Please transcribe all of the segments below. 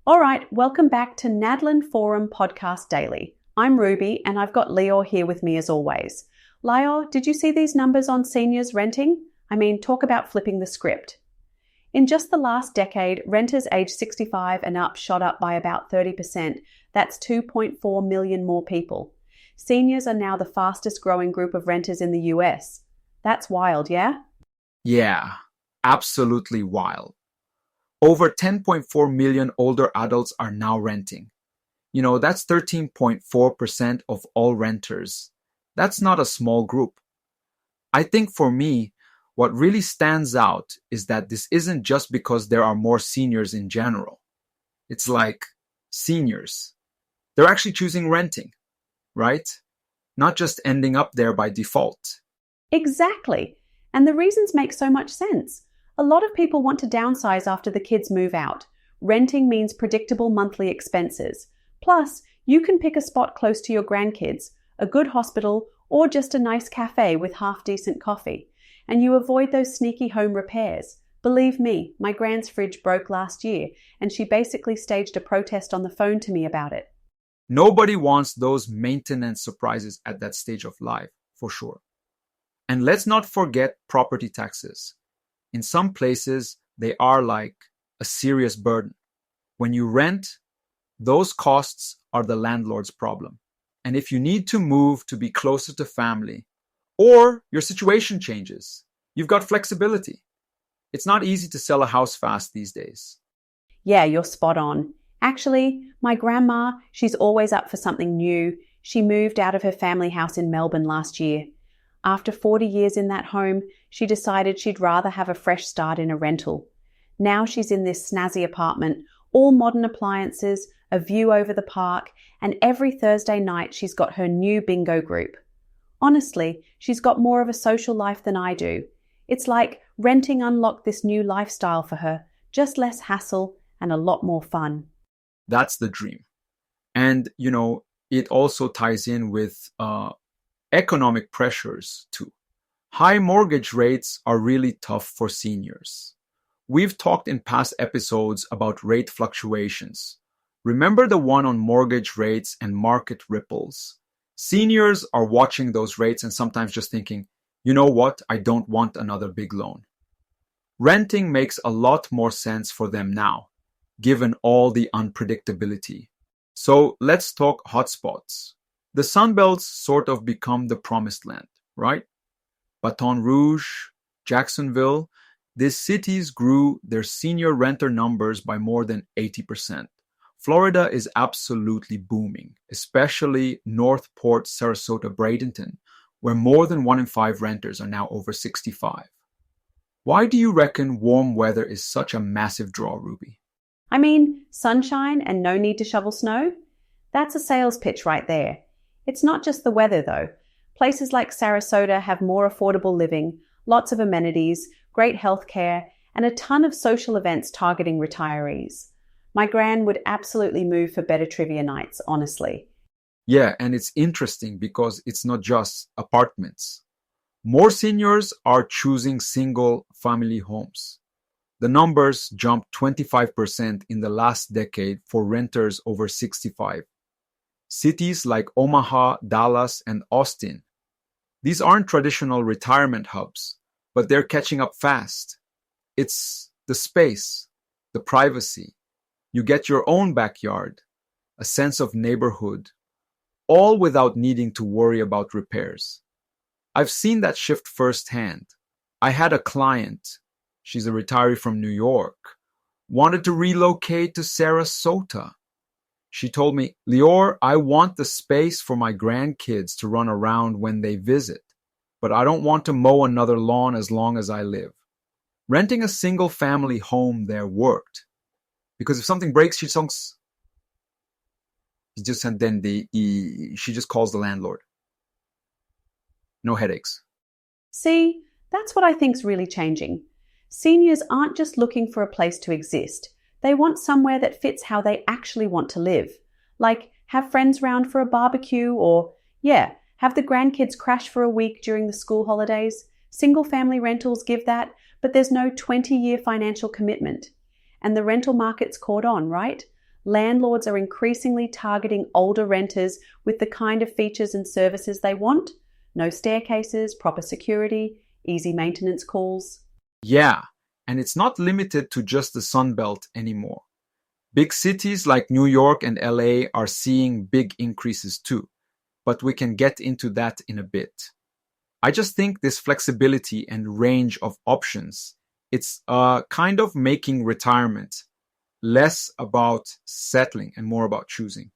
All right, welcome back to Nadlin Forum Podcast Daily. I'm Ruby and I've got Lior here with me as always. Lior, did you see these numbers on seniors renting? I mean, talk about flipping the script. In just the last decade, renters aged 65 and up shot up by about 30%. That's 2.4 million more people. Seniors are now the fastest growing group of renters in the US. That's wild, yeah? Yeah, absolutely wild. Over 10.4 million older adults are now renting. That's 13.4% of all renters. That's not a small group. I think for me, what really stands out is that this isn't just because there are more seniors in general. It's like seniors. They're actually choosing renting, right? Not just ending up there by default. Exactly. And the reasons make so much sense. A lot of people want to downsize after the kids move out. Renting means predictable monthly expenses. Plus, you can pick a spot close to your grandkids, a good hospital, or just a nice cafe with half-decent coffee. And you avoid those sneaky home repairs. Believe me, my grand's fridge broke last year, and she basically staged a protest on the phone to me about it. Nobody wants those maintenance surprises at that stage of life, for sure. And let's not forget property taxes. In some places, they are like a serious burden. When you rent, those costs are the landlord's problem. And if you need to move to be closer to family, or your situation changes, you've got flexibility. It's not easy to sell a house fast these days. Yeah, you're spot on. Actually, my grandma, she's always up for something new. She moved out of her family house in Melbourne last year. After 40 years in that home, she decided she'd rather have a fresh start in a rental. Now she's in this snazzy apartment, all modern appliances, a view over the park, and every Thursday night she's got her new bingo group. Honestly, she's got more of a social life than I do. It's like renting unlocked this new lifestyle for her, just less hassle and a lot more fun. That's the dream. And, it also ties in with economic pressures too. High mortgage rates are really tough for seniors. We've talked in past episodes about rate fluctuations. Remember the one on mortgage rates and market ripples? Seniors are watching those rates and sometimes just thinking, you know what, I don't want another big loan. Renting makes a lot more sense for them now, given all the unpredictability. So let's talk hotspots. The Sunbelt's sort of become the promised land, right? Baton Rouge, Jacksonville, these cities grew their senior renter numbers by more than 80%. Florida is absolutely booming, especially North Port, Sarasota, Bradenton, where more than 1 in 5 renters are now over 65. Why do you reckon warm weather is such a massive draw, Ruby? I mean, sunshine and no need to shovel snow? That's a sales pitch right there. It's not just the weather though. Places like Sarasota have more affordable living, lots of amenities, great healthcare, and a ton of social events targeting retirees. My gran would absolutely move for better trivia nights, honestly. Yeah, and it's interesting because it's not just apartments. More seniors are choosing single family homes. The numbers jumped 25% in the last decade for renters over 65. Cities like Omaha, Dallas, and Austin. These aren't traditional retirement hubs, but they're catching up fast. It's the space, the privacy. You get your own backyard, a sense of neighborhood, all without needing to worry about repairs. I've seen that shift firsthand. I had a client, she's a retiree from New York, wanted to relocate to Sarasota. She told me, Lior, I want the space for my grandkids to run around when they visit, but I don't want to mow another lawn as long as I live. Renting a single family home there worked. Because if something breaks, she just calls the landlord. No headaches. See, that's what I think's really changing. Seniors aren't just looking for a place to exist. They want somewhere that fits how they actually want to live. Like, have friends round for a barbecue or, have the grandkids crash for a week during the school holidays. Single family rentals give that, but there's no 20-year financial commitment. And the rental market's caught on, right? Landlords are increasingly targeting older renters with the kind of features and services they want. No staircases, proper security, easy maintenance calls. Yeah, and it's not limited to just the Sun Belt anymore. Big cities like New York and LA are seeing big increases too, but we can get into that in a bit. I just think this flexibility and range of options, it's kind of making retirement less about settling and more about choosing.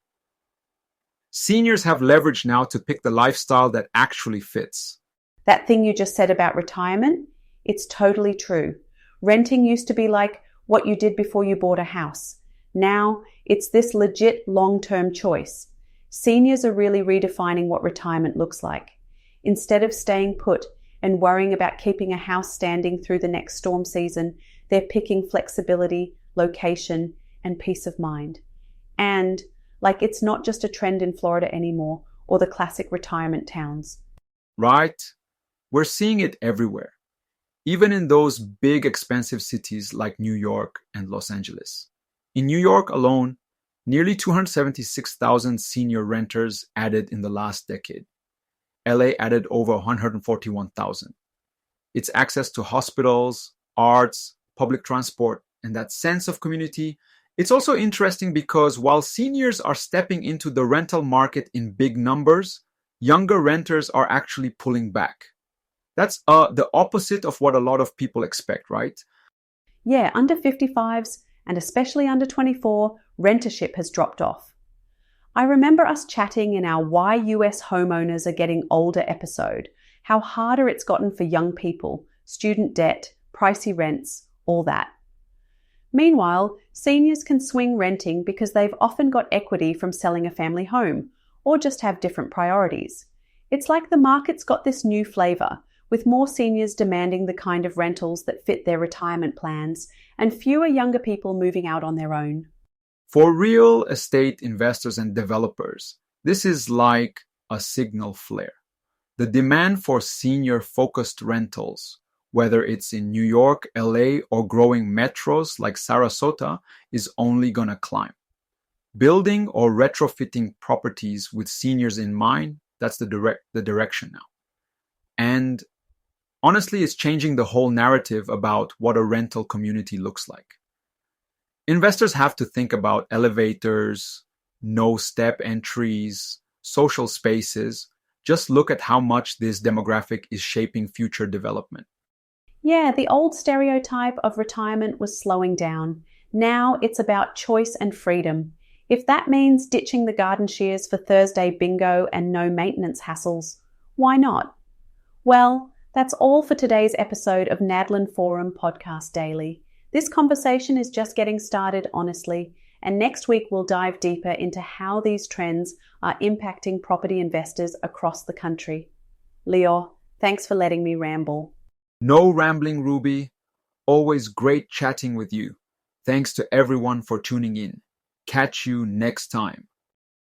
Seniors have leverage now to pick the lifestyle that actually fits. That thing you just said about retirement, it's totally true. Renting used to be like what you did before you bought a house. Now it's this legit long-term choice. Seniors are really redefining what retirement looks like. Instead of staying put and worrying about keeping a house standing through the next storm season, they're picking flexibility, location, and peace of mind. And like it's not just a trend in Florida anymore or the classic retirement towns. Right? We're seeing it everywhere, even in those big expensive cities like New York and Los Angeles. In New York alone, nearly 276,000 senior renters added in the last decade. LA added over 141,000. It's access to hospitals, arts, public transport, and that sense of community. It's also interesting because while seniors are stepping into the rental market in big numbers, younger renters are actually pulling back. That's the opposite of what a lot of people expect, right? Yeah, under 55s, and especially under 24, rentership has dropped off. I remember us chatting in our Why US Homeowners Are Getting Older episode, how harder it's gotten for young people, student debt, pricey rents, all that. Meanwhile, seniors can swing renting because they've often got equity from selling a family home, or just have different priorities. It's like the market's got this new flavour, with more seniors demanding the kind of rentals that fit their retirement plans, and fewer younger people moving out on their own. For real estate investors and developers, this is like a signal flare. The demand for senior-focused rentals, whether it's in New York, LA, or growing metros like Sarasota, is only gonna climb. Building or retrofitting properties with seniors in mind, that's the direction now. And honestly, it's changing the whole narrative about what a rental community looks like. Investors have to think about elevators, no-step entries, social spaces. Just look at how much this demographic is shaping future development. Yeah, the old stereotype of retirement was slowing down. Now it's about choice and freedom. If that means ditching the garden shears for Thursday bingo and no maintenance hassles, why not? Well, that's all for today's episode of Nadlin Forum Podcast Daily. This conversation is just getting started, honestly, and next week we'll dive deeper into how these trends are impacting property investors across the country. Leo, thanks for letting me ramble. No rambling, Ruby. Always great chatting with you. Thanks to everyone for tuning in. Catch you next time.